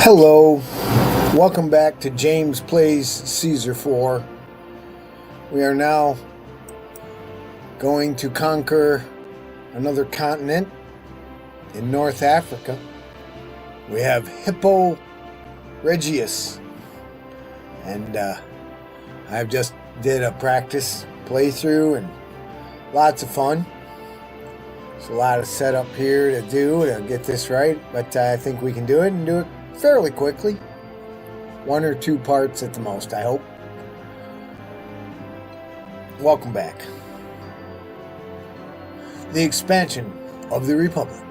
Hello, welcome back to James Plays Caesar 4. We are now going to conquer another continent in North Africa. We have Hippo, Regius, and I've just did a practice playthrough and lots of fun. There's a lot of setup here to do to get this right, but I think we can do it and do it fairly quickly. 1 or 2 parts at the most, I hope. Welcome back. The expansion of the Republic.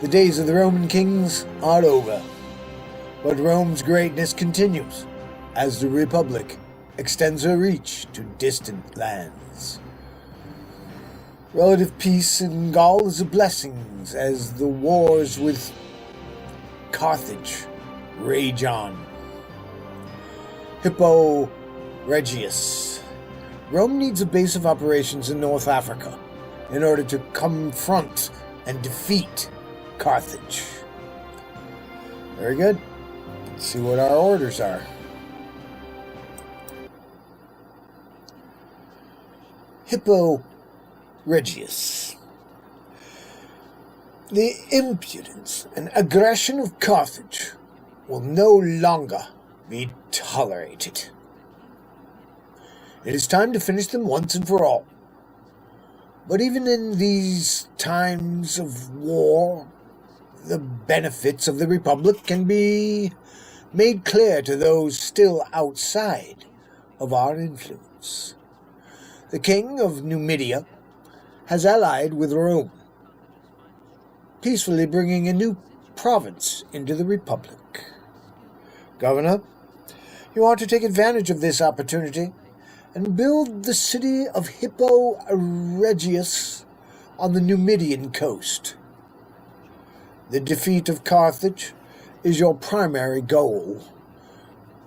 The days of the Roman kings are over, but Rome's greatness continues as the Republic extends her reach to distant lands. Relative peace in Gaul is a blessing as the wars with Carthage rage on. Hippo, Regius. Rome needs a base of operations in North Africa in order to confront and defeat Carthage. Very good. Let's see what our orders are. Hippo, Regius. The impudence and aggression of Carthage will no longer be tolerated. It is time to finish them once and for all. But even in these times of war, the benefits of the Republic can be made clear to those still outside of our influence. The king of Numidia has allied with Rome, peacefully bringing a new province into the Republic. Governor, you want to take advantage of this opportunity and build the city of Hippo Regius on the Numidian coast. The defeat of Carthage is your primary goal.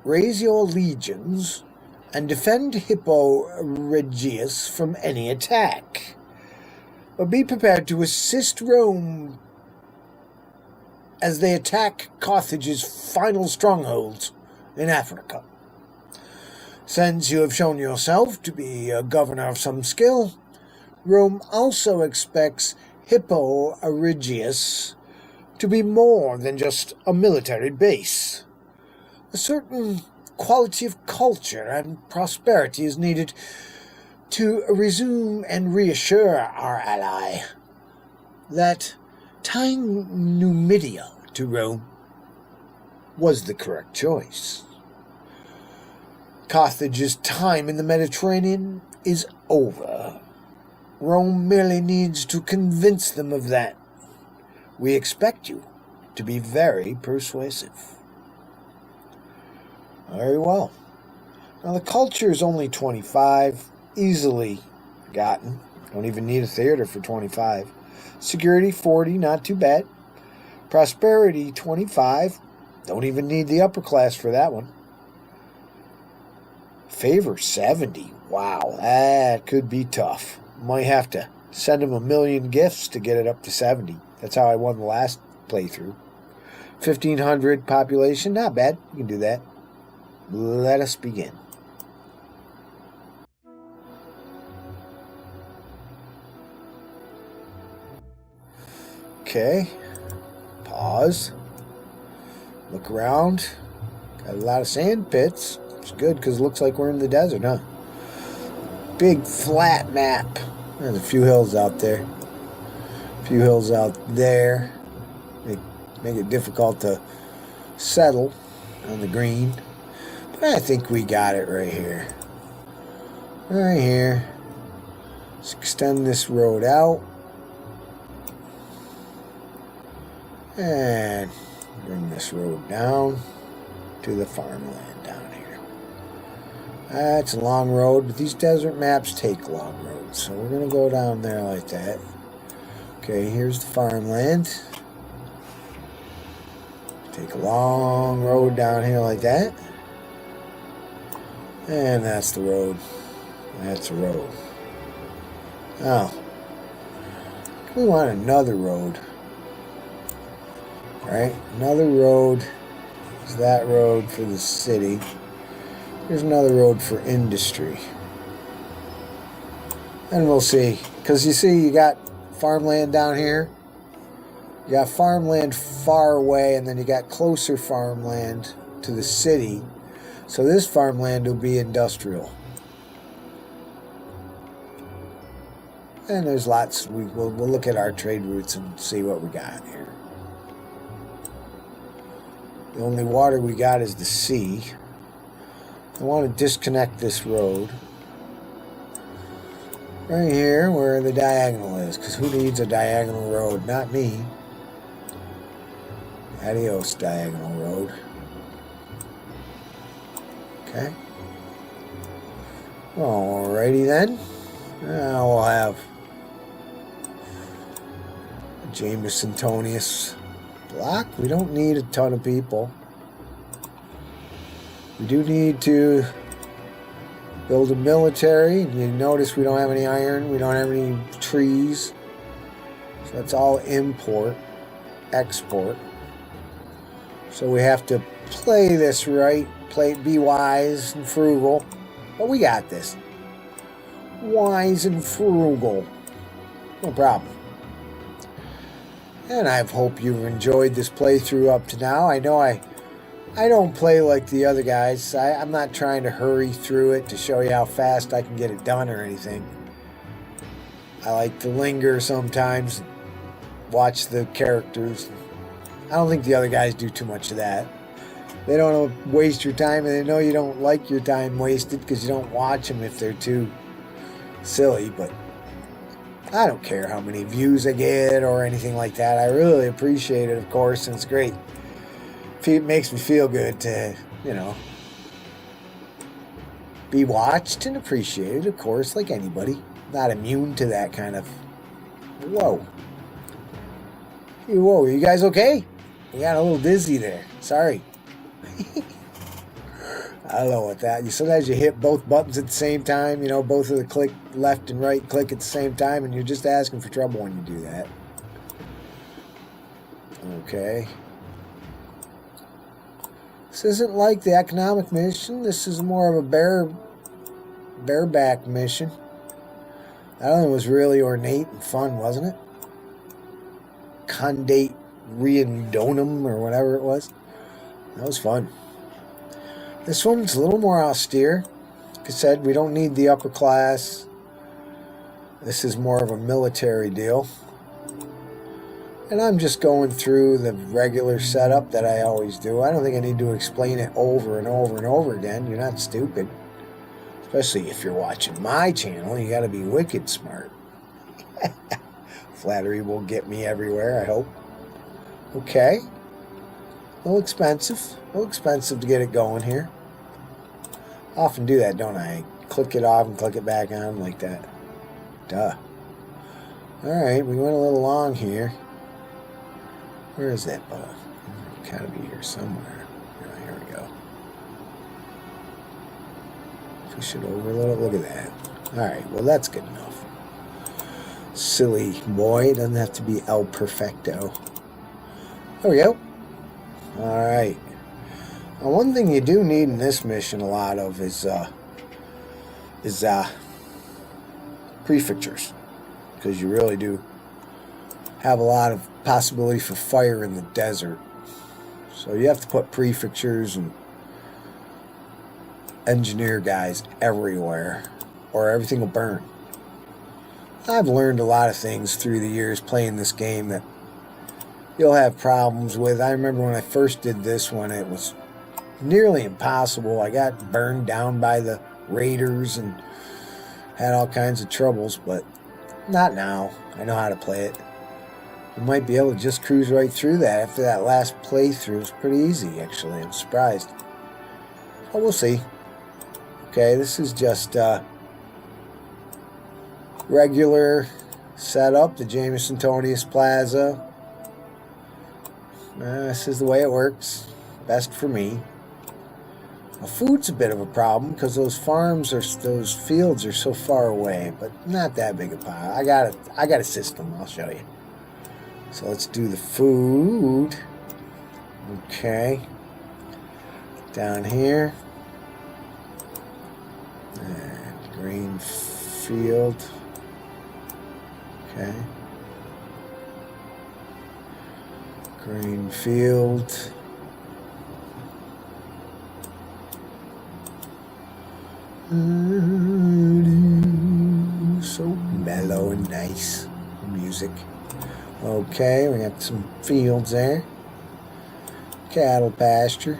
Raise your legions and defend Hippo Regius from any attack. But be prepared to assist Rome as they attack Carthage's final strongholds in Africa. Since you have shown yourself to be a governor of some skill, Rome also expects Hippo Regius to be more than just a military base. A certain quality of culture and prosperity is needed to resume and reassure our ally that tying Numidia to Rome was the correct choice. Carthage's time in the Mediterranean is over. Rome merely needs to convince them of that. We expect you to be very persuasive. Very well. Now the culture is only 25. Easily gotten. Don't even need a theater for 25. Security 40, not too bad. Prosperity 25. Don't even need the upper class for that one. Favor 70. Wow, that could be tough. Might have to send him 1,000,000 gifts to get it up to 70. That's how I won the last playthrough. 1,500 population, not bad. You can do that. Let us begin. Okay, pause, look around, got a lot of sand pits. It's good because it looks like we're in the desert, huh? Big flat map. There's a few hills out there, a few hills out there. Make it difficult to settle on the green, but I think we got it right here. Right here. Let's extend this road out. And bring this road down to the farmland down here. That's a long road, but these desert maps take long roads. So we're going to go down there like that. Okay, here's the farmland. Take a long road down here like that. And that's the road. That's the road. Oh. We want another road. Right? Another road is that road for the city. Here's another road for industry. And we'll see. Because you see, you got farmland down here. You got farmland far away, and then you got closer farmland to the city. So this farmland will be industrial. And there's lots. We'll look at our trade routes and see what we got here. The only water we got is the sea. I want to disconnect this road. Right here where the diagonal is. Because who needs a diagonal road? Not me. Adios, diagonal road. Okay. Alrighty then. Now we'll have Jameson-Tonius block. We don't need a ton of people. We do need to build a military. You notice we don't have any iron. We don't have any trees. So that's all import, export. So we have to play this right. Be wise and frugal. But we got this. Wise and frugal. No problem. And I hope you've enjoyed this playthrough up to now. I know I don't play like the other guys. I'm not trying to hurry through it to show you how fast I can get it done or anything. I like to linger sometimes, watch the characters. I don't think the other guys do too much of that. They don't waste your time, and they know you don't like your time wasted because you don't watch them if they're too silly, but I don't care how many views I get or anything like that. I really appreciate it, of course, and it's great. It makes me feel good to, be watched and appreciated, of course, like anybody. Not immune to that kind of... Whoa. Whoa, are you guys okay? We got a little dizzy there. Sorry. I don't know what that. Sometimes you hit both buttons at the same time, both of the click, left and right click at the same time, and you're just asking for trouble when you do that. Okay. This isn't like the economic mission. This is more of a bareback mission. That one was really ornate and fun, wasn't it? Condate Reindonum or whatever it was. That was fun. This one's a little more austere. Like I said, we don't need the upper class. This is more of a military deal. And I'm just going through the regular setup that I always do. I don't think I need to explain it over and over and over again. You're not stupid. Especially if you're watching my channel. You got to be wicked smart. Flattery will get me everywhere, I hope. Okay. A little expensive. A little expensive to get it going here. I often do that, don't I? Click it off and click it back on like that. Duh. Alright, we went a little long here. Where is that ball? It's gotta be here somewhere. Oh, here we go. Push it over a little. Look at that. Alright, well that's good enough. Silly boy. It doesn't have to be El Perfecto. There we go. Alright. Now, one thing you do need in this mission a lot of is prefectures. Because you really do have a lot of possibility for fire in the desert. So you have to put prefectures and engineer guys everywhere, or everything will burn. I've learned a lot of things through the years playing this game that you'll have problems with. I remember when I first did this one, it was nearly impossible. I got burned down by the raiders and had all kinds of troubles, but not now. I know how to play it. You might be able to just cruise right through that. After that last playthrough, it was pretty easy, actually. I'm surprised. But we'll see. Okay, this is just regular setup, the Jameson-Tonius Plaza. This is the way it works. Best for me. Well, food's a bit of a problem because those fields are so far away, but not that big a pile. I got a system. I'll show you. So let's do the food. Okay. Down here. And green field. Okay. Green field. So mellow and nice music. Okay, we got some fields there. Cattle pasture.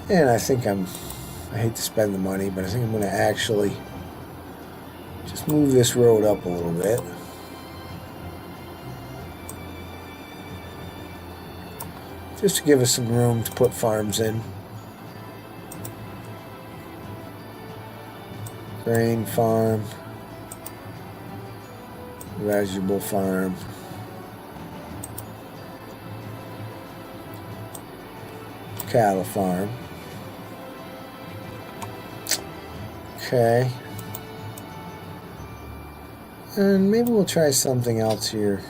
And I think I hate to spend the money, but I think I'm going to actually just move this road up a little bit. Just to give us some room to put farms in. Grain farm. Vegetable farm. Cattle farm. Okay. And maybe we'll try something else here.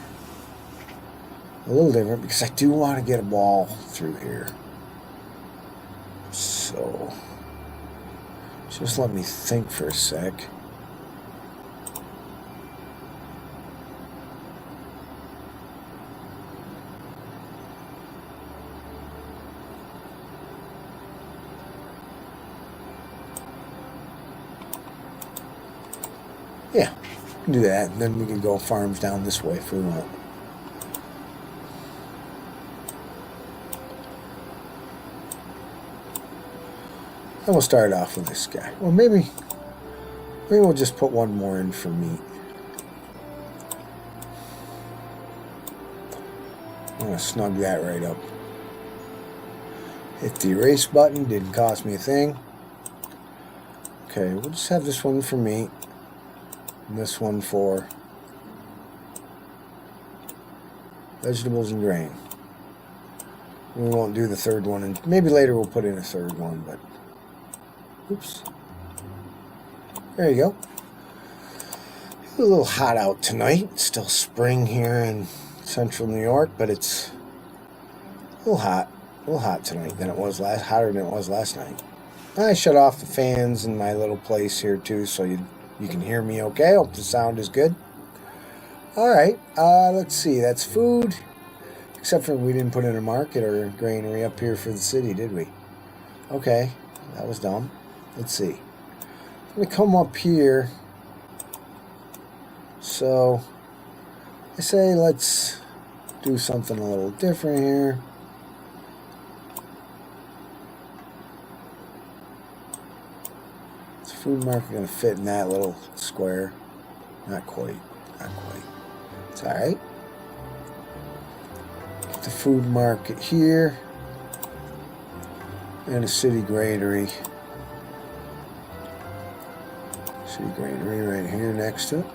A little different, because I do want to get a wall through here. So, just let me think for a sec. Yeah, we can do that, and then we can go farms down this way if we want. And we'll start off with this guy. Well, maybe we'll just put one more in for meat. I'm going to snug that right up. Hit the erase button, didn't cost me a thing. Okay, we'll just have this one for meat. And this one for vegetables and grain. We won't do the third one, and maybe later we'll put in a third one, but oops. There you go. It's a little hot out tonight. It's still spring here in central New York, but it's a little hot. A little hot tonight than it was hotter than it was last night. I shut off the fans in my little place here too, so you can hear me okay. Hope the sound is good. Alright, let's see. That's food. Except for we didn't put in a market or a granary up here for the city, did we? Okay, that was dumb. Let's see. I'm going to come up here. So, I say let's do something a little different here. Is the food market going to fit in that little square? Not quite. Not quite. It's alright. Get the food market here. And a city granary. City granary right here next to it.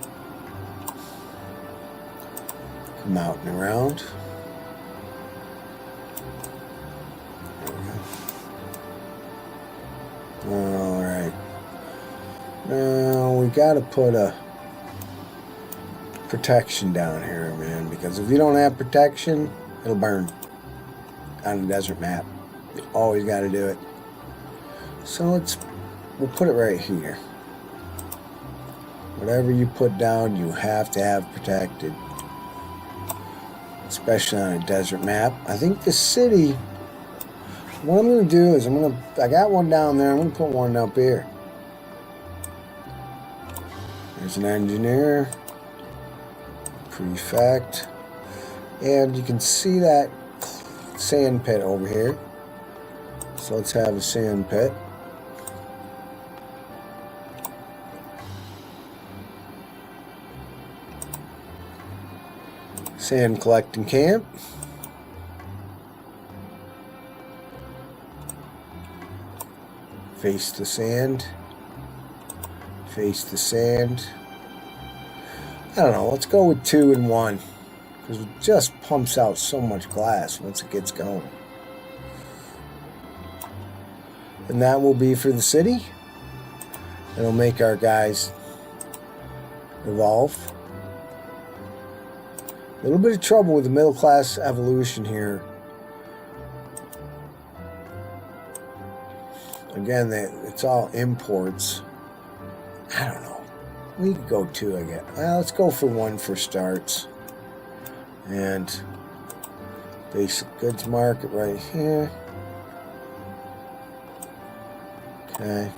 Come out and around. There we go. Alright. Now we gotta put a protection down here, man, because if you don't have protection, it'll burn on the desert map. You always gotta do it. So we'll put it right here. Whatever you put down, you have to have protected. Especially on a desert map. I think the city, what I'm going to do is I got one down there, I'm going to put one up here. There's an engineer, prefect, and you can see that sand pit over here. So let's have a sand pit. Sand collecting camp. Face the sand. Face the sand. I don't know, let's go with 2 and 1. Because it just pumps out so much glass once it gets going. And that will be for the city. It'll make our guys evolve. A little bit of trouble with the middle class evolution here. Again, it's all imports. I don't know. We could go 2 again. Well, let's go for 1 for starts. And basic goods market right here. Okay.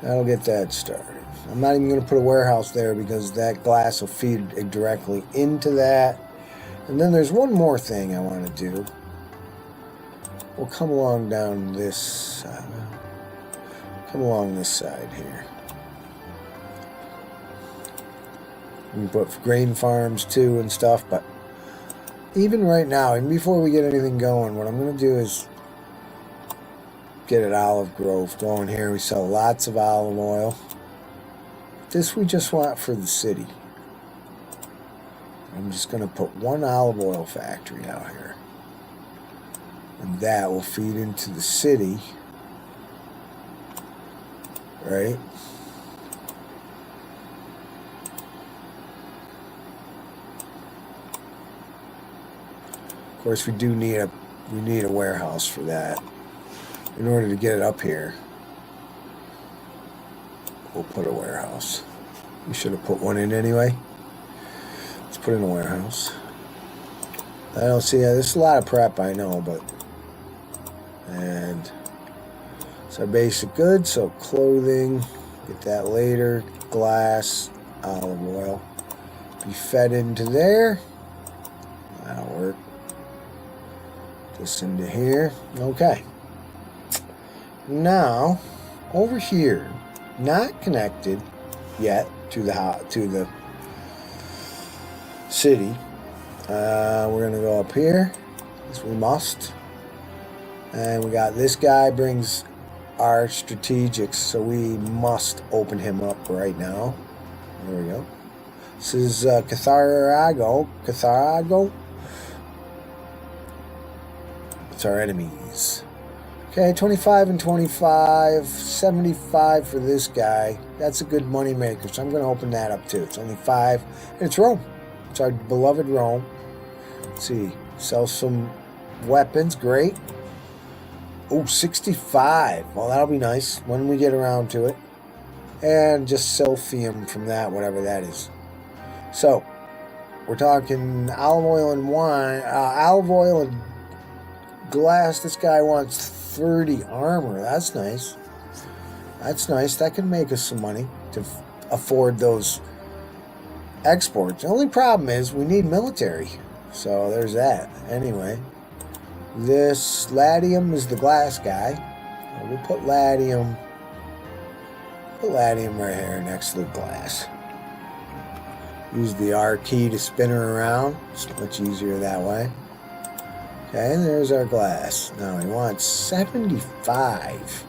That'll get that started. I'm not even going to put a warehouse there because that glass will feed directly into that. And then there's one more thing I want to do. We'll come along down this side. Come along this side here. We can put grain farms too and stuff, but even right now, and before we get anything going, what I'm going to do is get an olive grove going here. We sell lots of olive oil. This we just want for the city. I'm just going to put 1 olive oil factory out here. And that will feed into the city. Right? Of course, we need a warehouse for that. In order to get it up here, we'll put a warehouse. We should have put one in anyway. Let's put in a warehouse. I don't see. There's a lot of prep, I know, but and it's our basic goods. So clothing, get that later. Glass, olive oil, be fed into there. That'll work. This into here. Okay. Now, over here, not connected yet to the city. We're gonna go up here, as we must, and we got this guy brings our strategics, so we must open him up right now. There we go. This is Carthago. It's our enemies. Okay, 25 and 25, 75 for this guy. That's a good money maker, so I'm going to open that up too. It's only 5, and it's Rome. It's our beloved Rome. Let's see, sell some weapons, great. Oh, 65. Well, that'll be nice when we get around to it. And just Silphium from that, whatever that is. So, we're talking olive oil and wine, olive oil and glass. This guy wants 30 armor. That's nice. That's nice. That can make us some money to afford those exports. The only problem is we need military. So there's that. Anyway, this Latium is the glass guy. We'll put Latium right here next to the glass. Use the R key to spin her around. It's much easier that way. Okay, and there's our glass. Now we want 75.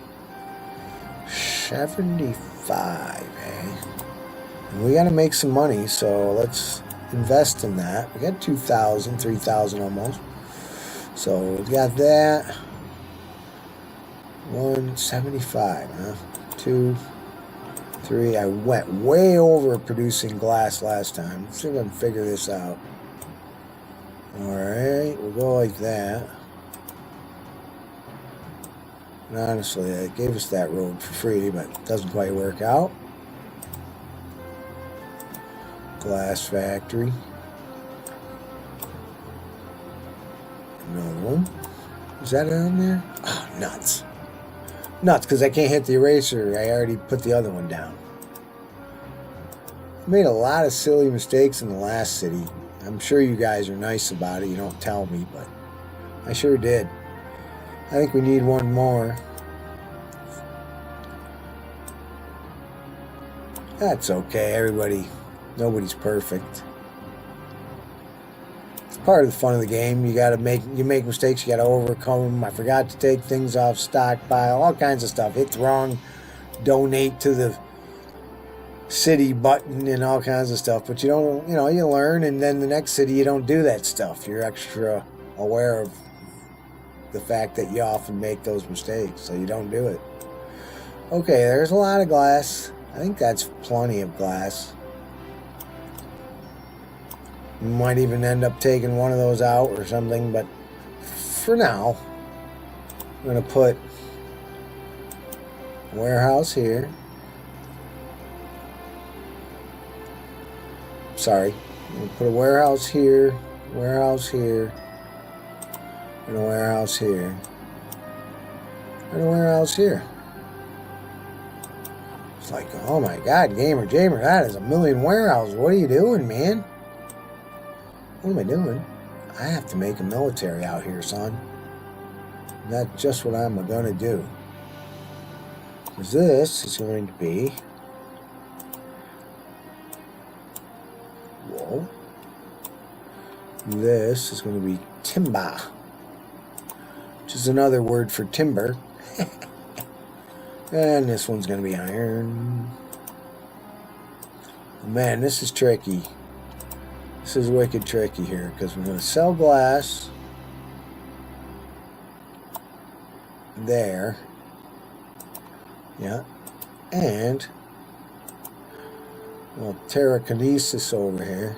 75, eh? And we got to make some money, so let's invest in that. We got 2,000, 3,000 almost. So we got that. 175, huh? 2, 3. I went way over producing glass last time. Let's see if I can figure this out. Alright, we'll go like that. And honestly, it gave us that road for free, but it doesn't quite work out. Glass factory. Another one. Is that on there? Oh, nuts. Nuts, because I can't hit the eraser. I already put the other one down. I made a lot of silly mistakes in the last city. I'm sure you guys are nice about it. You don't tell me, but I sure did. I think we need one more. That's okay. Nobody's perfect. It's part of the fun of the game. You make mistakes. You got to overcome them. I forgot to take things off stockpile. All kinds of stuff. Hit the wrong donate to the city button and all kinds of stuff, but you learn, and then the next city you don't do that stuff. You're extra aware of the fact that you often make those mistakes, so you don't do it. Okay, there's a lot of glass. I think that's plenty of glass. You might even end up taking one of those out or something, but for now, I'm going to put a warehouse here. Sorry. I'm going to put a warehouse here, and a warehouse here, and a warehouse here. It's like, oh my God, Gamer Jamer, that is a million warehouses. What are you doing, man? What am I doing? I have to make a military out here, son. And that's just what I'm going to do. Because this is going to be... Whoa. This is going to be timber, which is another word for timber. And this one's going to be iron. Man, this is tricky. This is wicked tricky here, because we're going to sell glass there. Yeah. And well, telekinesis over here.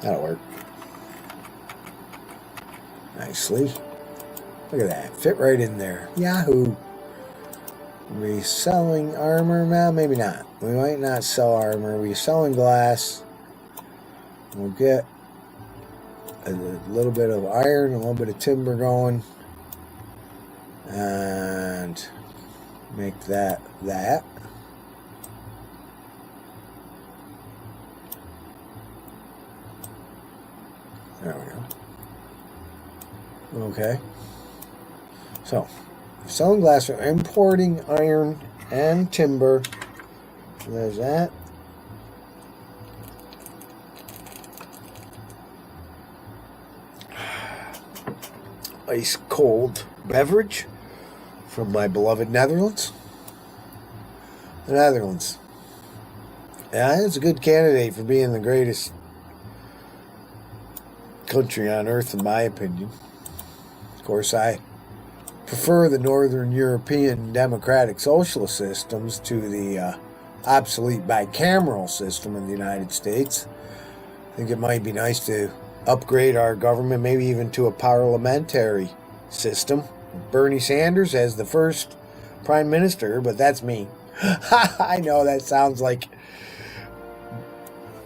That'll work. Nicely. Look at that. Fit right in there. Yahoo! Reselling armor? Well, maybe not. We might not sell armor. We're selling glass. We'll get a little bit of iron, a little bit of timber going. And make that. There we go. Okay. So, selling glass, we're importing iron and timber. There's that. Ice cold beverage from my beloved Netherlands. The Netherlands. Yeah, it's a good candidate for being the greatest country on earth, in my opinion. Of course, I prefer the Northern European democratic socialist systems to the obsolete bicameral system in the United States. I think it might be nice to upgrade our government, maybe even to a parliamentary system. Bernie Sanders as the first prime minister, but that's me. I know that sounds like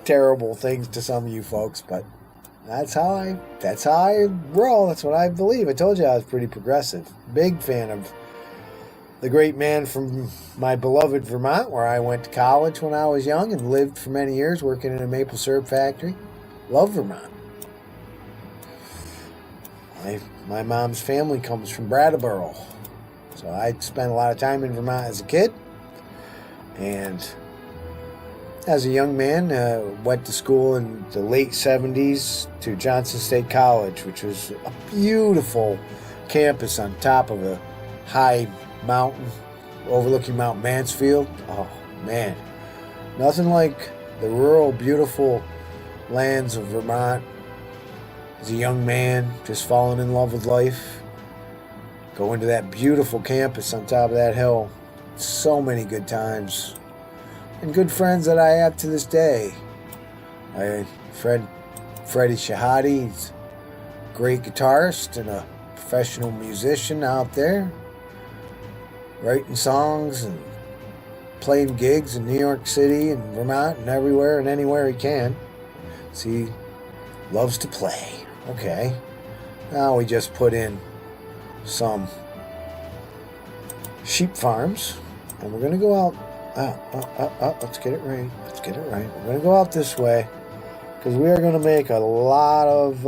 terrible things to some of you folks, but that's how I roll. That's what I believe. I told you I was pretty progressive. Big fan of the great man from my beloved Vermont, where I went to college when I was young and lived for many years working in a maple syrup factory. Love Vermont. My mom's family comes from Brattleboro, so I spent a lot of time in Vermont as a kid. And as a young man, went to school in the late 70s to Johnson State College, which was a beautiful campus on top of a high mountain overlooking Mount Mansfield. Oh, man. Nothing like the rural, beautiful lands of Vermont. As a young man, just falling in love with life. Going to that beautiful campus on top of that hill. So many good times. And good friends that I have to this day. Freddie Shahadi, he's a great guitarist and a professional musician out there, writing songs and playing gigs in New York City and Vermont and everywhere and anywhere he can. So he loves to play. Okay. Now we just put in some sheep farms, and we're going to go out. Let's get it right. We're going to go out this way because we are going to make a lot of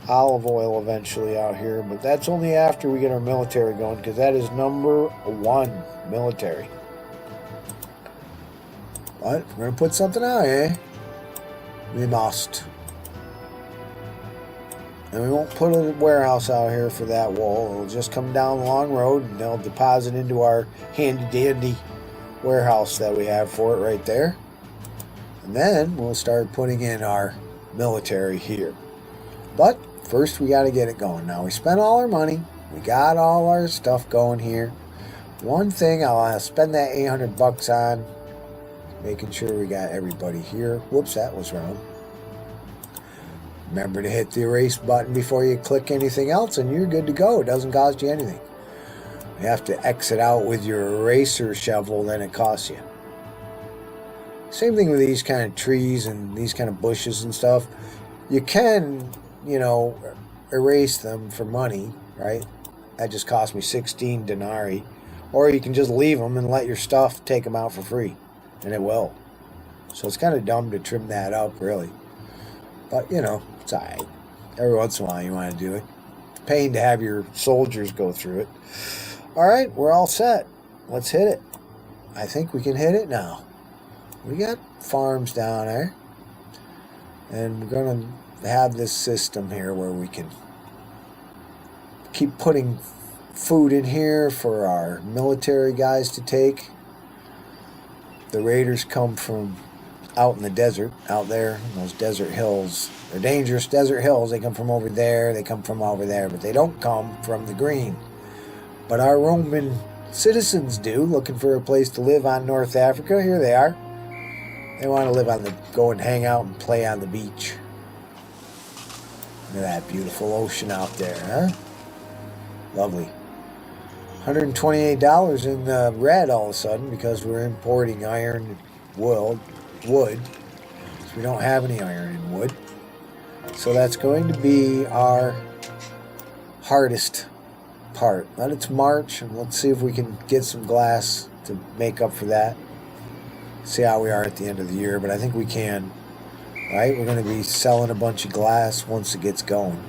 olive oil eventually out here, but that's only after we get our military going, because that is number one, military. But if we're going to put something out, we must. And we won't put a warehouse out here for that wall. It'll just come down the long road and they'll deposit into our handy-dandy warehouse that we have for it right there. And then we'll start putting in our military here. But first we got to get it going. Now we spent all our money. We got all our stuff going here. One thing I'll spend that 800 bucks on, making sure we got everybody here. Whoops, that was wrong. Remember to hit the erase button before you click anything else, and you're good to go. It doesn't cost you anything. You have to exit out with your eraser shovel, then it costs you. Same thing with these kind of trees and these kind of bushes and stuff. You can, erase them for money, right? That just cost me 16 denarii. Or you can just leave them and let your stuff take them out for free, and it will. So it's kind of dumb to trim that up, really. But, it's all right. Every once in a while you want to do it. It's a pain to have your soldiers go through it. All right, we're all set. Let's hit it. I think we can hit it now. We got farms down there. And we're going to have this system here where we can keep putting food in here for our military guys to take. The raiders come from out in the desert, out there, in those desert hills. They're dangerous desert hills. They come from over there, they come from over there, but they don't come from the green. But our Roman citizens do, looking for a place to live on North Africa. Here they are. They want to live go and hang out and play on the beach. Look at that beautiful ocean out there, huh? Lovely. $128 in the red all of a sudden because we're importing iron and wood. So we don't have any iron and wood. So that's going to be our hardest part. Let it march, and let's see if we can get some glass to make up for that. See how we are at the end of the year, but I think we can. Right? We're going to be selling a bunch of glass once it gets going.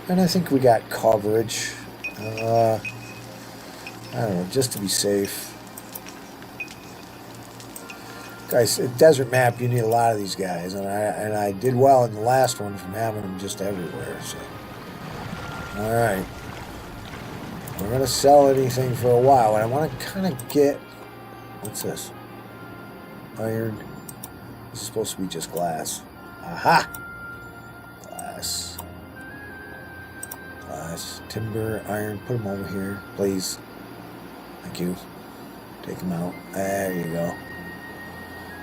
And I think we got coverage. I don't know, just to be safe. Guys, a desert map, you need a lot of these guys, and I did well in the last one from having them just everywhere. So, all right, we're gonna sell anything for a while, and I want to kind of get what's this? Iron. This is supposed to be just glass. Aha! Glass. Timber, iron, put them over here, please. Thank you. Take them out. There you go.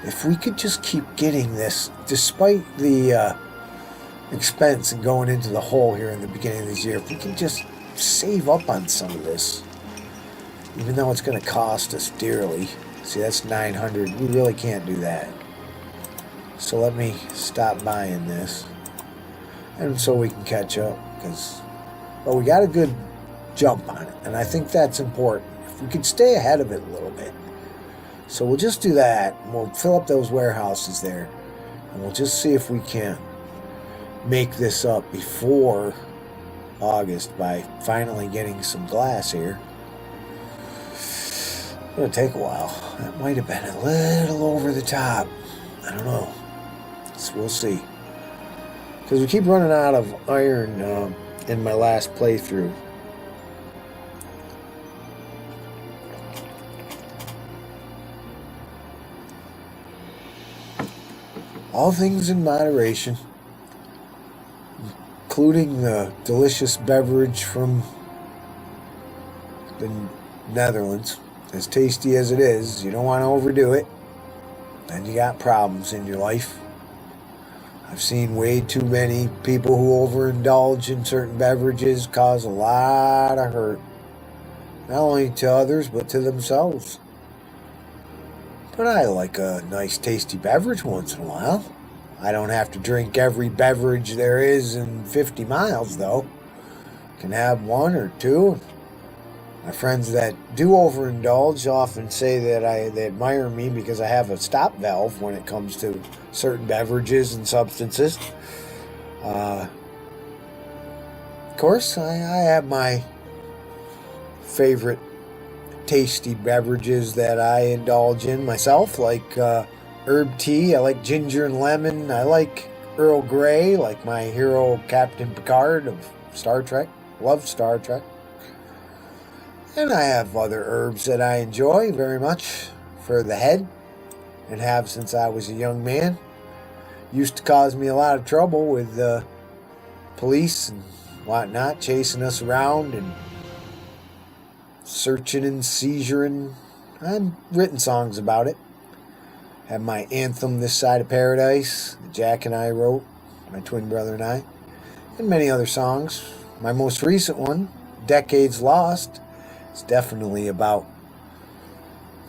If we could just keep getting this, despite the expense and going into the hole here in the beginning of this year, if we can just save up on some of this, even though it's going to cost us dearly. See, that's 900. We really can't do that. So let me stop buying this, and so we can catch up, because well, we got a good jump on it, and I think that's important. If we could stay ahead of it a little bit. So we'll just do that, and we'll fill up those warehouses there, and we'll just see if we can make this up before August by finally getting some glass here. It's going to take a while. That might have been a little over the top. I don't know. So we'll see. Because we keep running out of iron in my last playthrough. All things in moderation, including the delicious beverage from the Netherlands. As tasty as it is, you don't want to overdo it. Then you got problems in your life. I've seen way too many people who overindulge in certain beverages cause a lot of hurt. Not only to others, but to themselves. But I like a nice tasty beverage once in a while. I don't have to drink every beverage there is in 50 miles, though. Can have one or two. My friends that do overindulge often say that they admire me because I have a stop valve when it comes to certain beverages and substances. Of course, I have my favorite tasty beverages that I indulge in myself, like herb tea. I like ginger and lemon. I like Earl Grey, like my hero Captain Picard of Star Trek. Love Star Trek. And I have other herbs that I enjoy very much for the head, and have since I was a young man. Used to cause me a lot of trouble with police and whatnot chasing us around and searching and seizuring. I've written songs about it. Have my anthem, This Side of Paradise, that Jack and I wrote, my twin brother and I, and many other songs. My most recent one, Decades Lost, is definitely about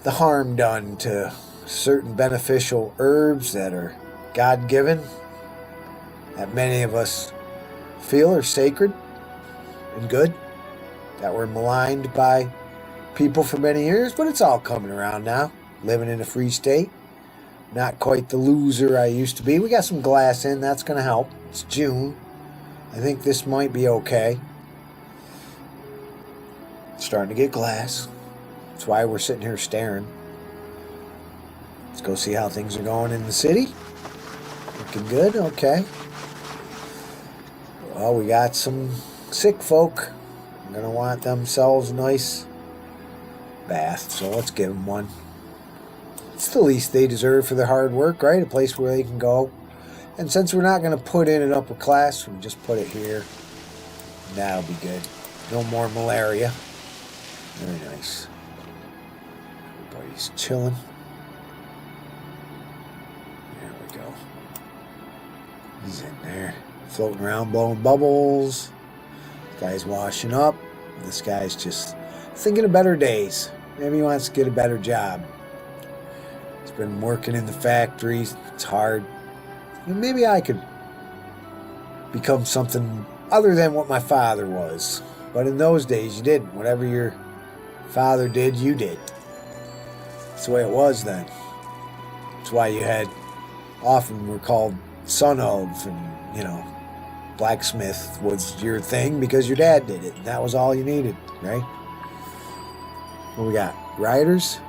the harm done to certain beneficial herbs that are God-given, that many of us feel are sacred and good, that were maligned by people for many years, but it's all coming around now. Living in a free state. Not quite the loser I used to be. We got some glass in. That's going to help. It's June. I think this might be okay. It's starting to get glass. That's why we're sitting here staring. Let's go see how things are going in the city. Looking good. Okay. Well, we got some sick folk. They're going to want themselves a nice bath, so let's give them one. It's the least they deserve for their hard work, right? A place where they can go. And since we're not going to put in an upper class, we just put it here. That'll be good. No more malaria. Very nice. Everybody's chilling. There we go. He's in there, floating around, blowing bubbles. This guy's washing up. This guy's just thinking of better days. Maybe he wants to get a better job. He's been working in the factories. It's hard. Maybe I could become something other than what my father was. But in those days, you didn't. Whatever your father did, you did. That's the way it was then. That's why you had, often were called son of, and, you know, blacksmith was your thing because your dad did it. And that was all you needed, right? What we got? Rioters?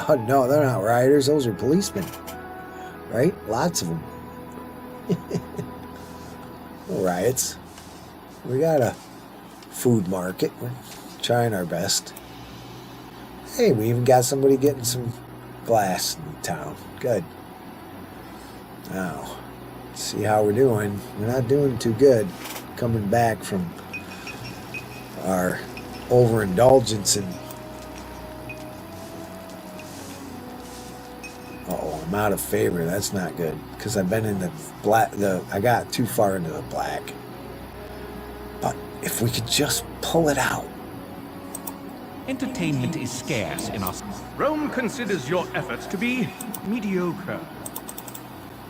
No, they're not rioters. Those are policemen, right? Lots of them. No riots. We got a food market. We're trying our best. Hey, we even got somebody getting some glass in town. Good. Now, let's see how we're doing. We're not doing too good. Coming back from our overindulgence in... Uh-oh, I'm out of favor. That's not good. Because I've been in the black... I got too far into the black. But if we could just pull it out. Entertainment is scarce in us. Rome considers your efforts to be mediocre.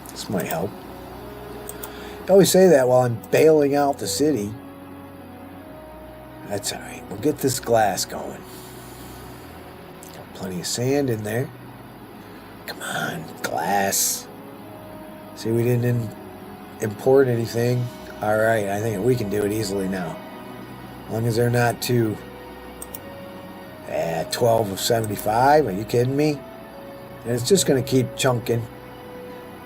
This might help. I always say that while I'm bailing out the city. That's alright. We'll get this glass going. Got plenty of sand in there. Come on, glass. See, we didn't import anything. Alright, I think we can do it easily now. As long as they're not too... 12 of 75. Are you kidding me? And it's just going to keep chunking.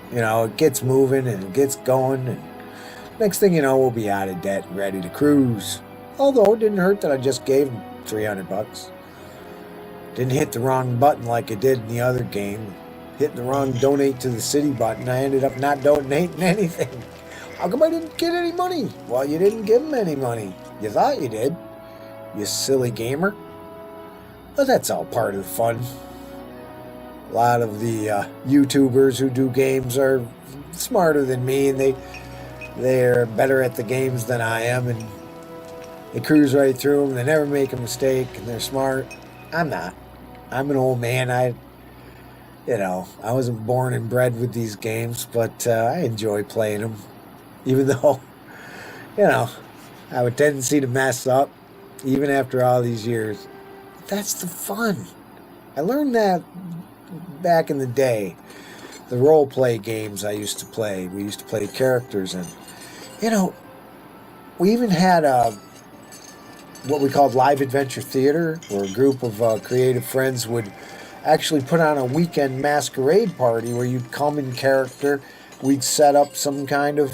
You know, it gets moving and it gets going. And next thing you know, we'll be out of debt and ready to cruise. Although it didn't hurt that I just gave him $300. Didn't hit the wrong button like it did in the other game. Hitting the wrong donate to the city button. I ended up not donating anything. How come I didn't get any money? Well, you didn't give him any money. You thought you did. You silly gamer. But that's all part of the fun. A lot of the YouTubers who do games are smarter than me, and they're better at the games than I am, and they cruise right through them. They never make a mistake, and they're smart. I'm not. I'm an old man. I wasn't born and bred with these games, but I enjoy playing them, even though, I have a tendency to mess up, even after all these years. That's the fun. I learned that back in the day. The role play games I used to play. We used to play characters, and we even had what we called live adventure theater, where a group of creative friends would actually put on a weekend masquerade party where you'd come in character. We'd set up some kind of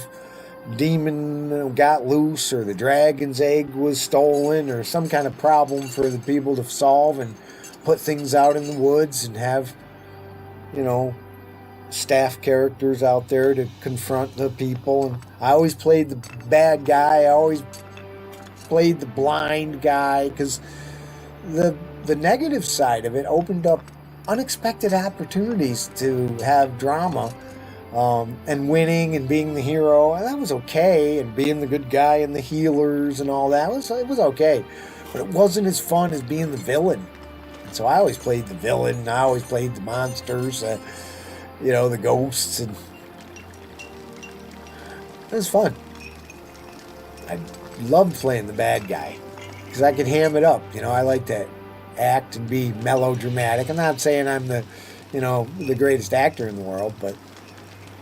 demon got loose, or the dragon's egg was stolen, or some kind of problem for the people to solve, and put things out in the woods and have staff characters out there to confront the people. And I always played the bad guy. I always played the blind guy because the negative side of it opened up unexpected opportunities to have drama, and winning and being the hero. And that was okay, and being the good guy and the healers and all that it was okay, but it wasn't as fun as being the villain. And so I always played the villain. I always played the monsters, the ghosts, and it was fun. I loved playing the bad guy because I could ham it up. I like to act and be melodramatic. I'm not saying I'm the greatest actor in the world, but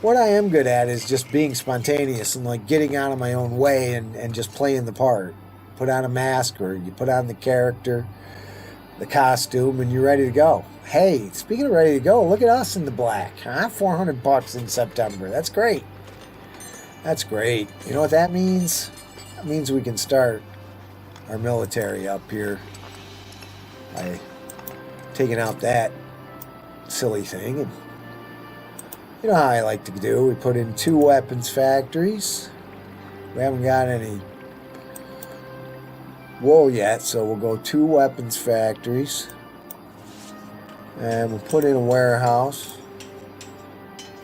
what I am good at is just being spontaneous and like getting out of my own way and just playing the part. Put on a mask, or you put on the character, the costume, and you're ready to go. Hey, speaking of ready to go, look at us in the black, huh? $400 in September. That's great. That's great. You know what that means? That means we can start our military up here by taking out that silly thing. And you know how I like to do. We put in 2 weapons factories. We haven't got any wool yet, so we'll go 2 weapons factories. And we'll put in a warehouse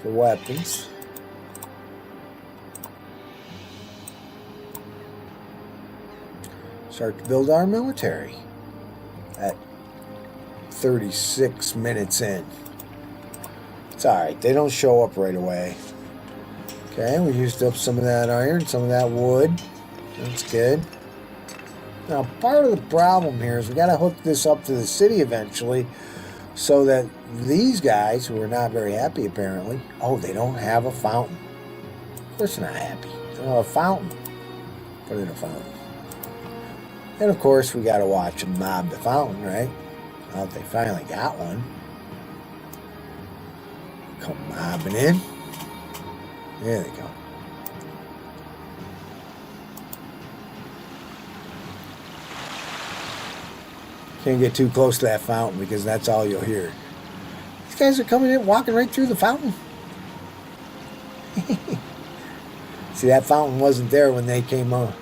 for weapons. Start to build our military at 36 minutes in. It's alright, they don't show up right away. Okay, we used up some of that iron, some of that wood. That's good. Now, part of the problem here is we got to hook this up to the city eventually so that these guys, who are not very happy apparently, they don't have a fountain. Of course they're not happy. They don't have a fountain. Put in a fountain. And of course, we got to watch them mob the fountain, right? Well, they finally got one. Come mobbing in. There they go. Can't get too close to that fountain because that's all you'll hear. These guys are coming in, walking right through the fountain. See, that fountain wasn't there when they came on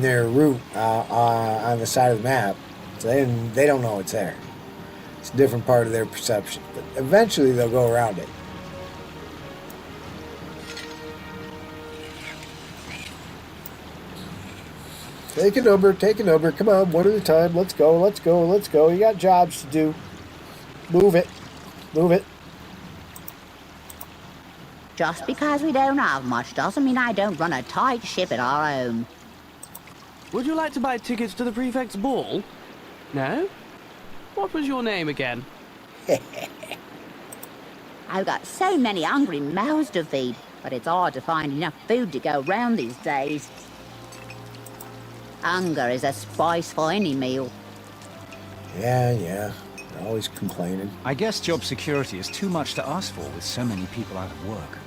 their route on the side of the map. So they don't know it's there. It's a different part of their perception. But eventually they'll go around it. Take a number. Come on, one at a time. Let's go. You got jobs to do. Move it. Just because we don't have much doesn't mean I don't run a tight ship at our own. Would you like to buy tickets to the prefect's ball? No? What was your name again? I've got so many hungry mouths to feed, but it's hard to find enough food to go round these days. Hunger is a spice for any meal. Yeah. They're always complaining. I guess job security is too much to ask for with so many people out of work.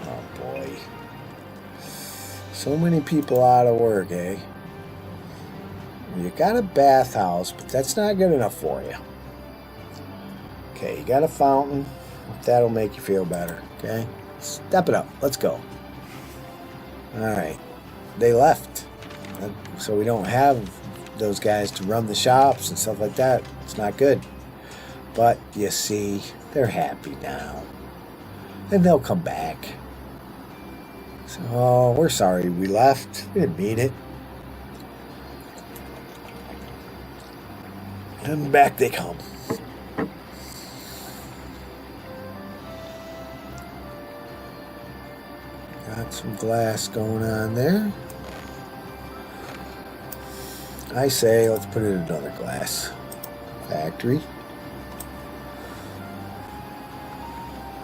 Oh, boy. So many people out of work, eh? You got a bathhouse, but that's not good enough for you. Okay, you got a fountain. That'll make you feel better, okay? Step it up. Let's go. All right. They left. So we don't have those guys to run the shops and stuff like that. It's not good. But you see, they're happy now. And they'll come back. So, we're sorry we left. We didn't mean it. And back they come. Got some glass going on there. I say, let's put in another glass factory.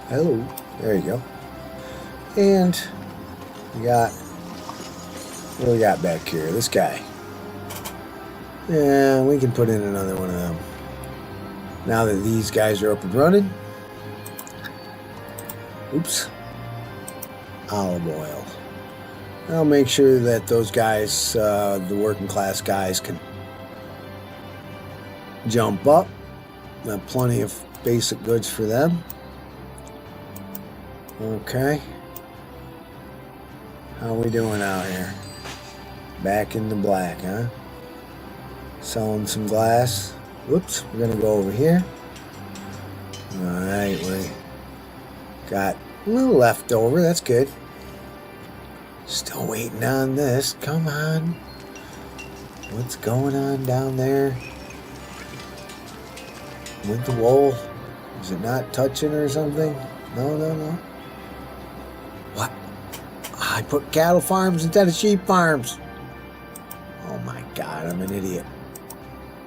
Hello. There you go. And we got, what do we got back here? This guy. Yeah, we can put in another one of them. Now that these guys are up and running. Oops. Olive oil. I'll make sure that those guys, the working class guys, can jump up. Got plenty of basic goods for them. Okay. How we doing out here? Back in the black, huh? Selling some glass. Whoops, we're gonna go over here. Alright, we got a little left over, that's good. Still waiting on this. Come on. What's going on down there? With the wool? Is it not touching or something? No. What? I put cattle farms instead of sheep farms. Oh my God, I'm an idiot.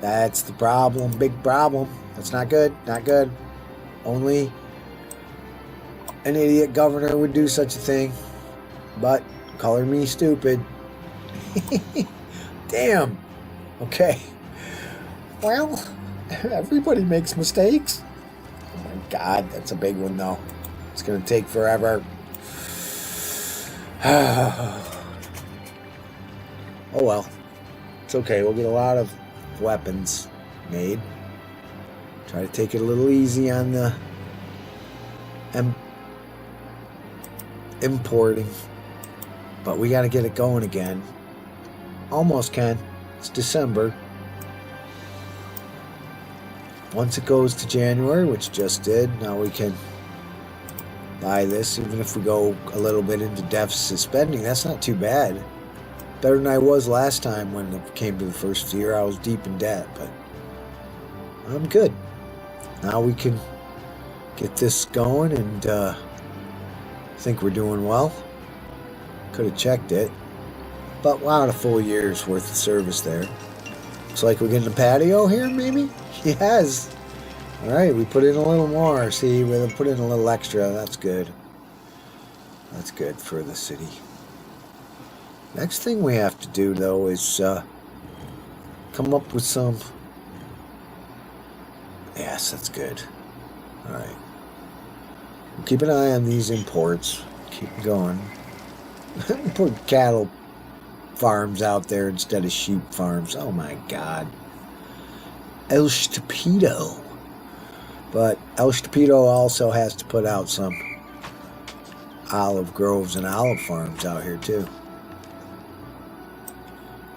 That's the problem. Big problem. That's not good. Not good. Only an idiot governor would do such a thing. But color me stupid. Damn. Okay. Well, everybody makes mistakes. Oh my God, that's a big one though. It's gonna take forever. Oh well. It's okay. We'll get a lot of weapons made. Try to take it a little easy on the importing. But we got to get it going again. Almost can. It's December. Once it goes to January, which just did, now we can buy this. Even if we go a little bit into deficit spending, that's not too bad. Better than I was last time when it came to the first year. I was deep in debt, but I'm good. Now we can get this going, and I think we're doing well. Could have checked it, but wow, a full year's worth of service there. Looks like we're getting a patio here, maybe? Yes. All right, we put in a little more. See, we put in a little extra. That's good. That's good for the city. Next thing we have to do, though, is come up with some... Yes, that's good. All right. We'll keep an eye on these imports. Keep going. Put cattle farms out there instead of sheep farms. Oh, my God. El Stupido. But El Stupido also has to put out some olive groves and olive farms out here, too.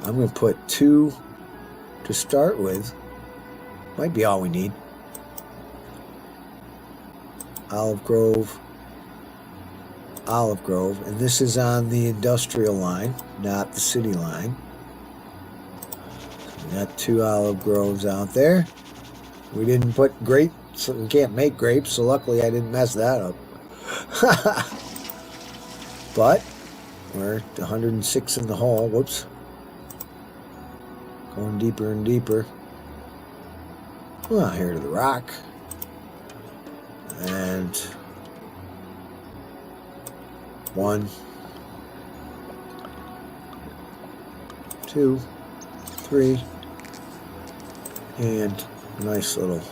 I'm going to put 2 to start with. Might be all we need. Olive Grove. And this is on the industrial line, not the city line. We got 2 olive groves out there. We didn't put grapes, so we can't make grapes, so luckily I didn't mess that up. But we're at 106 in the hole. Whoops. Going deeper and deeper. Well, here to the rock. And 1, 2, 3, and a nice little...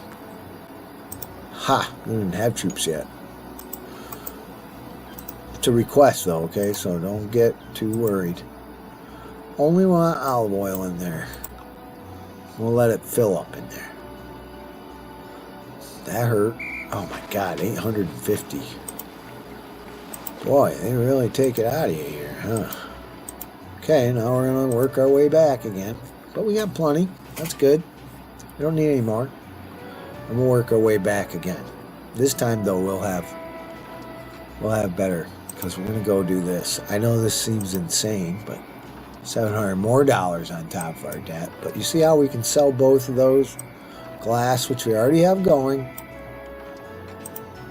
Ha! We didn't have troops yet. It's a request though, okay? So don't get too worried. Only want olive oil in there. We'll let it fill up in there. That hurt. Oh my God, 850. Boy, they really take it out of you here, huh? Okay, now we're going to work our way back again. But we got plenty. That's good. We don't need any more. And we'll work our way back again. This time, though, we'll have better, because we're going to go do this. I know this seems insane, but $700 more on top of our debt. But you see how we can sell both of those? Glass, which we already have going,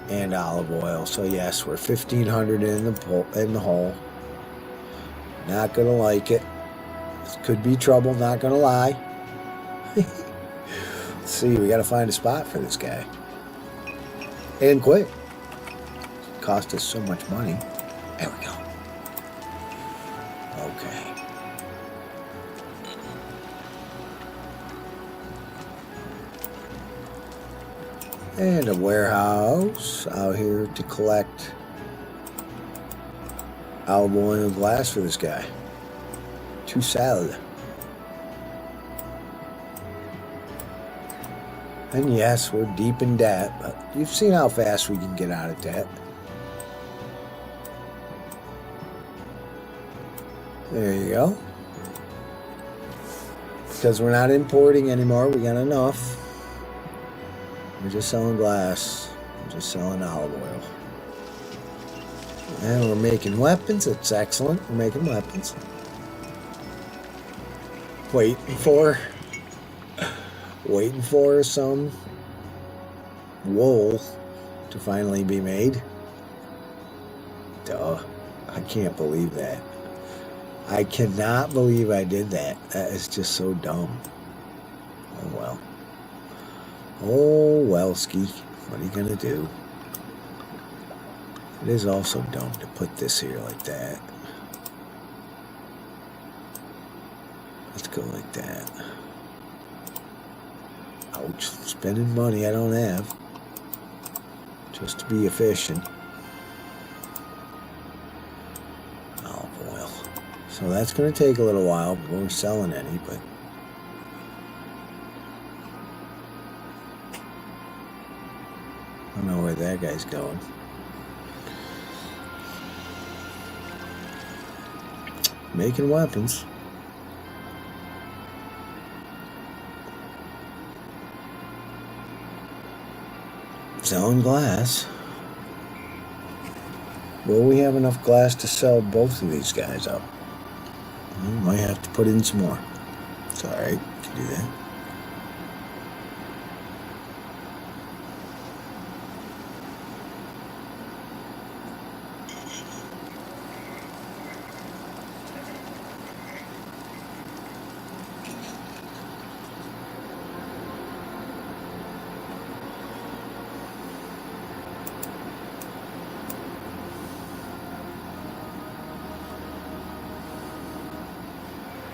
and olive oil. So yes, we're 1,500 in the hole. Not gonna like it. This could be trouble. Not gonna lie. Let's see. We gotta find a spot for this guy, and quick. It cost us so much money. There we go. Okay. And a warehouse out here to collect olive oil and glass for this guy. 2 salad. And yes, we're deep in debt, but you've seen how fast we can get out of debt. There you go. Because we're not importing anymore, we got enough. We're just selling glass. We're just selling olive oil. And we're making weapons. That's excellent. We're making weapons. Waiting for some wool to finally be made. Duh. I can't believe that. I cannot believe I did that. That is just so dumb. Oh well. Oh well, Ski. What are you gonna do? It is also dumb to put this here like that. Let's go like that. Ouch. Spending money I don't have. Just to be efficient. Olive oil. So that's going to take a little while before we're selling any, but... I don't know where that guy's going. Making weapons. Selling glass. Will we have enough glass to sell both of these guys up? We might have to put in some more. It's alright, can do that.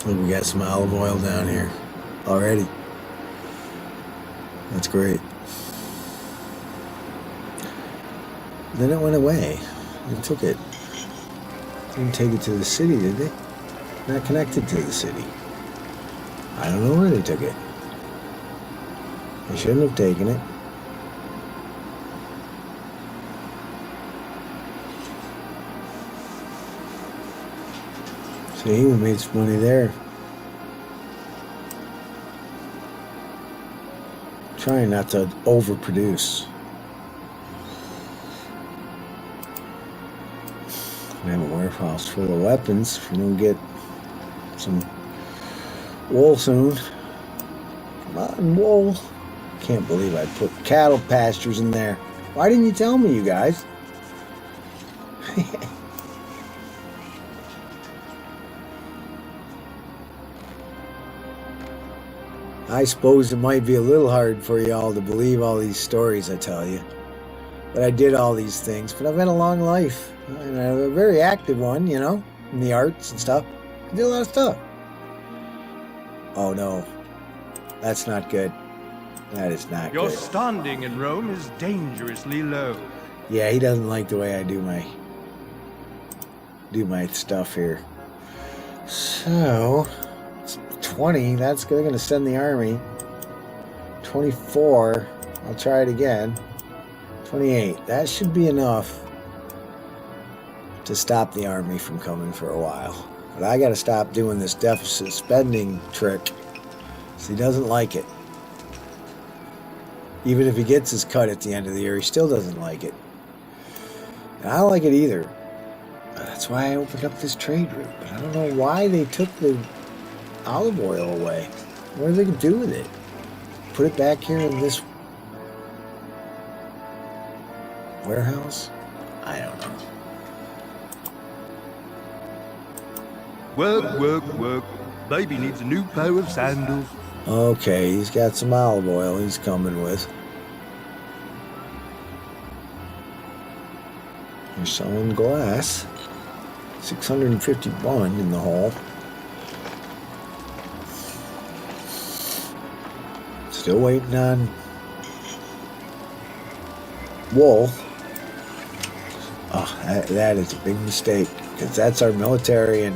Look, we got some olive oil down here already. That's great. Then it went away. They took it. Didn't take it to the city, did they? Not connected to the city. I don't know where they took it. They shouldn't have taken it. See, we made some money there. Trying not to overproduce. We have a warehouse full of weapons. If we don't get some wool soon. Come on, wool. Can't believe I put cattle pastures in there. Why didn't you tell me, you guys? I suppose it might be a little hard for y'all to believe all these stories I tell you. But I did all these things. But I've had a long life. And a very active one, you know, in the arts and stuff. I did a lot of stuff. Oh no. That's not good. That is not Your good. standing in Rome is dangerously low. Yeah, he doesn't like the way I do my stuff here. So... 20, that's they're going to send the army. 24, I'll try it again. 28, that should be enough to stop the army from coming for a while. But I got to stop doing this deficit spending trick. So he doesn't like it. Even if he gets his cut at the end of the year, he still doesn't like it. And I don't like it either. That's why I opened up this trade route. But I don't know why they took the olive oil away. What are they going to do with it? Put it back here in this warehouse? I don't know. Work, work, work. Baby needs a new pair of sandals. Okay, he's got some olive oil he's coming with. You're selling glass. 651 in the hall. Still waiting on wool. Oh, that is a big mistake, because that's our military, and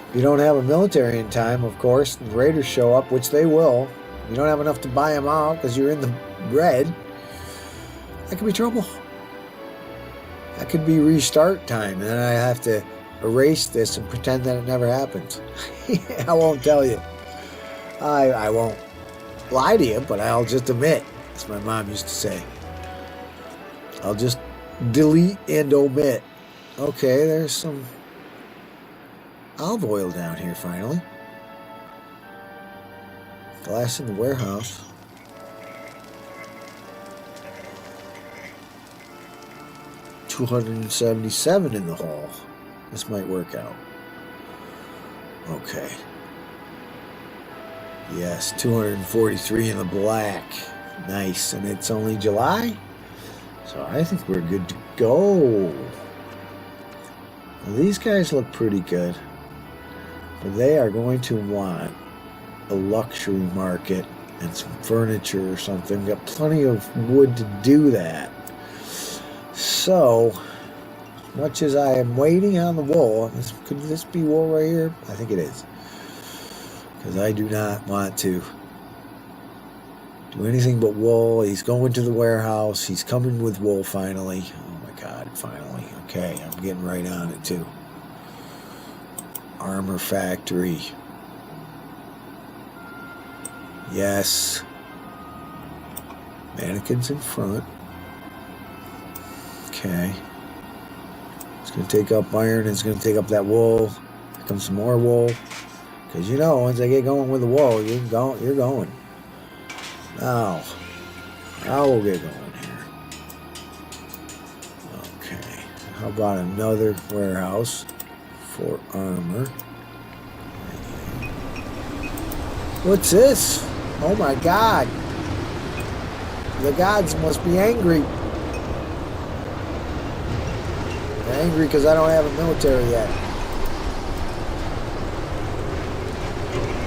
if you don't have a military in time, of course, the raiders show up, which they will. You don't have enough to buy them out because you're in the red. That could be trouble. That could be restart time, and then I have to erase this and pretend that it never happened. I won't tell you. I won't lie to you, but I'll just admit, as my mom used to say. I'll just delete and omit. Okay, there's some olive oil down here finally. Glass in the warehouse. $277 in the hall. This might work out. Okay. Yes, 243 in the black. Nice. And it's only July? So I think we're good to go. Well, these guys look pretty good. But they are going to want a luxury market and some furniture or something. Got plenty of wood to do that. So, as much as I am waiting on the wool, could this be wool right here? I think it is. Because I do not want to do anything but wool. He's going to the warehouse. He's coming with wool finally. Oh my God, finally. Okay, I'm getting right on it too. Armor factory. Yes. Mannequins in front. Okay. It's going to take up iron. It's going to take up that wool. Here comes some more wool. Because you know, once I get going with the wool, you're going. Now we'll get going here. Okay. How about another warehouse for armor? What's this? Oh my God. The gods must be angry. They're angry because I don't have a military yet.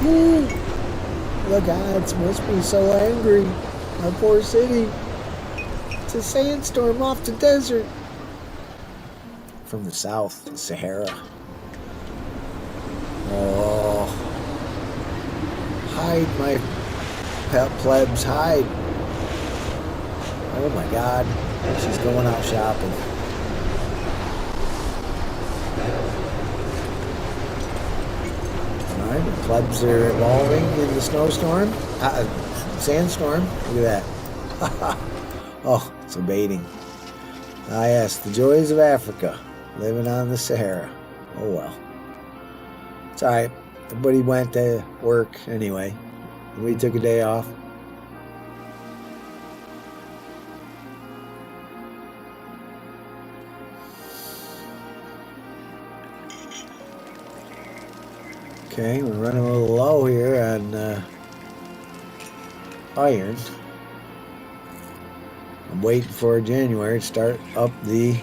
Ooh, the gods must be so angry. My poor city. It's a sandstorm off the desert. From the south, the Sahara. Oh. Hide, my plebs, hide. Oh my God. She's going out shopping. Alright, the plebs are evolving in the snowstorm. Sandstorm. Look at that. Oh, it's a baiting. Ah yes, the joys of Africa. Living on the Sahara. Oh well. It's alright. Everybody went to work anyway. We took a day off. Okay, we're running a little low here on iron. I'm waiting for January to start up the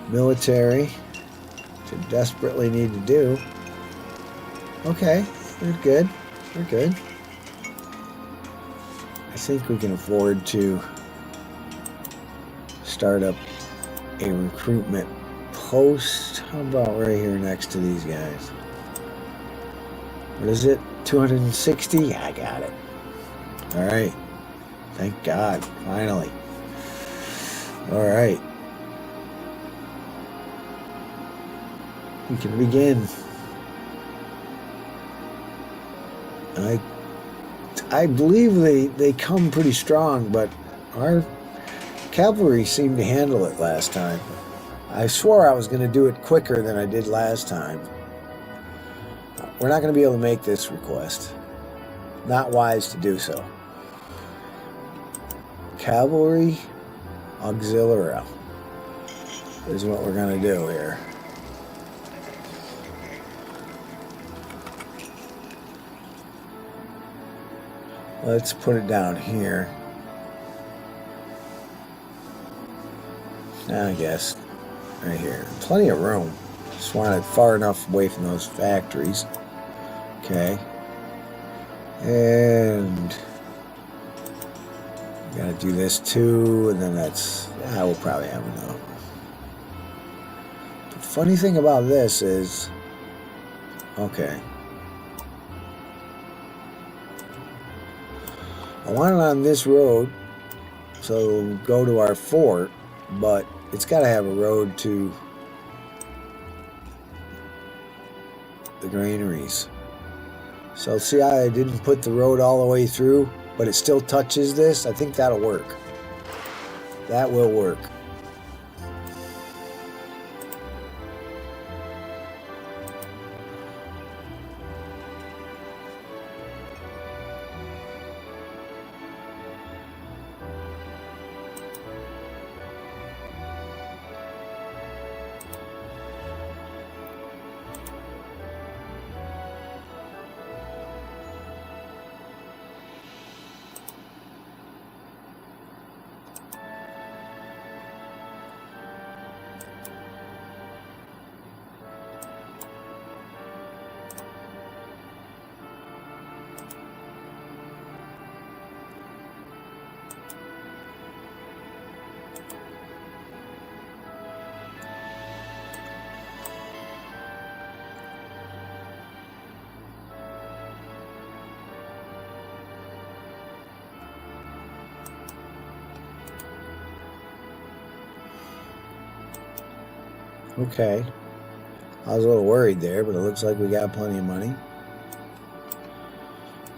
military, which I desperately need to do. Okay, we're good. We're good. I think we can afford to start up a recruitment post. How about right here next to these guys? What is it? 260? Yeah, I got it. All right. Thank God. Finally. All right. We can begin. I believe they come pretty strong, but our cavalry seemed to handle it last time. I swore I was going to do it quicker than I did last time. We're not going to be able to make this request. Not wise to do so. Cavalry auxiliary is what we're going to do here. Let's put it down here. I guess right here. Plenty of room. Just want it far enough away from those factories. Okay. And gotta do this too, and then that's, we'll probably have enough. The funny thing about this is, okay, I want it on this road, so it'll go to our fort, but it's got to have a road to the granaries. So see how I didn't put the road all the way through, but it still touches this? I think that'll work. That will work. Okay. I was a little worried there, but it looks like we got plenty of money.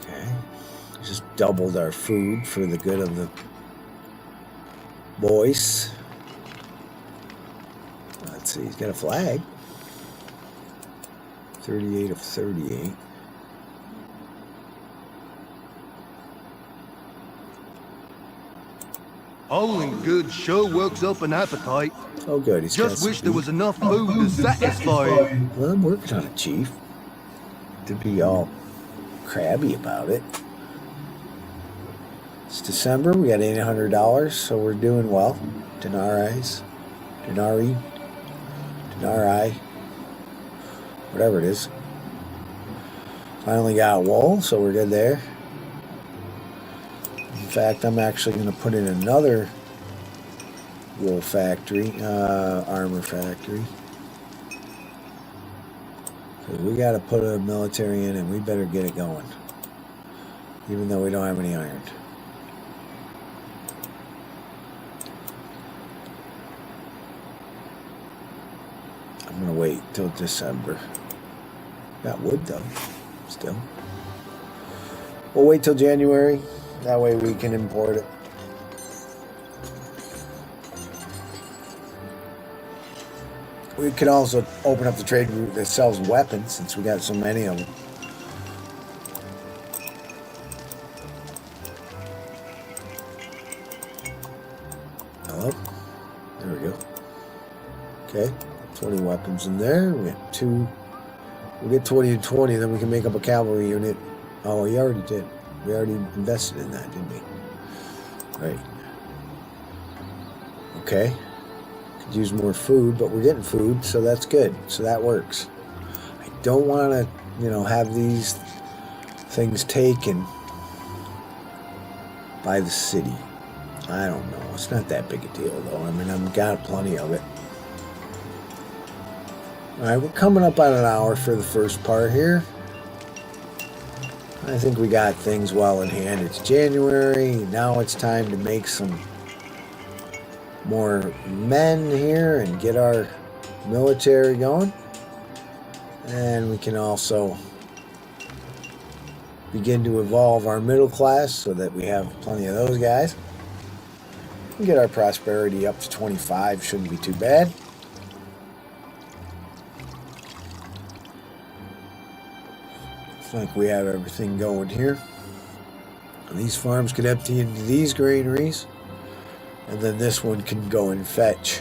Okay. Just doubled our food for the good of the boys. Let's see, he's got a flag. 38 of 38. Hauling goods sure works up an appetite. Oh, good. He's Just wish there was enough food to satisfy it. Well, I'm working on it, Chief. To be all crabby about it. It's December. We got $800, so we're doing well. Denarii. Whatever it is. Finally got wool, so we're good there. In fact, I'm actually going to put in another wool factory, armor factory. Because we got to put a military in and we better get it going. Even though we don't have any iron. I'm going to wait till December. Got wood though, still. We'll wait till January. That way we can import it. We could also open up the trade route that sells weapons since we got so many of them. Hello? There we go. Okay, 20 weapons in there. We got 2. We'll get 20 and 20, then we can make up a cavalry unit. Oh, you already did. We already invested in that, didn't we? Right. Okay. Could use more food, but we're getting food, so that's good. So that works. I don't want to, have these things taken by the city. I don't know. It's not that big a deal, though. I mean, I've got plenty of it. All right, we're coming up on an hour for the first part here. I think we got things well in hand. It's January. Now it's time to make some more men here and get our military going. And we can also begin to evolve our middle class so that we have plenty of those guys. We get our prosperity up to 25. Shouldn't be too bad. Like we have everything going here. And these farms could empty into these granaries, and then this one can go and fetch.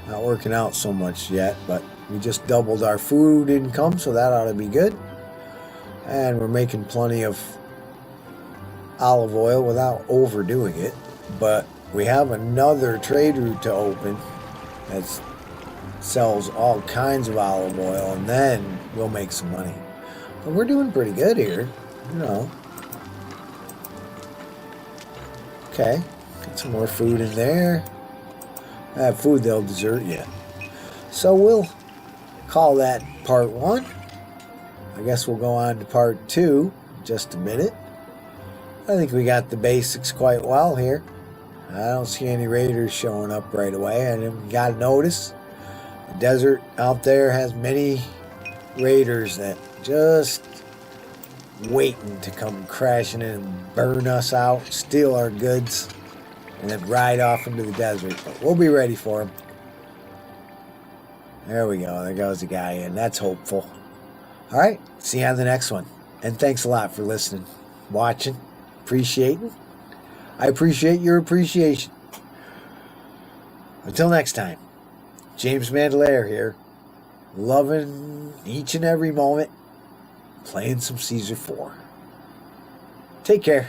Not working out so much yet, but we just doubled our food income, so that ought to be good. And we're making plenty of olive oil without overdoing it. But we have another trade route to open that's sells all kinds of olive oil, and then we'll make some money. But we're doing pretty good here, Okay, get some more food in there. I have food they'll desert yet. So we'll call that part 1. I guess we'll go on to part 2 in just a minute. I think we got the basics quite well here. I don't see any raiders showing up right away. I didn't got a notice. The desert out there has many raiders that just waiting to come crashing in and burn us out, steal our goods, and then ride off into the desert. But we'll be ready for them. There we go. There goes the guy in. That's hopeful. All right. See you on the next one. And thanks a lot for listening, watching, appreciating. I appreciate your appreciation. Until next time, James Mandelaire here, loving each and every moment, playing some Caesar 4. Take care.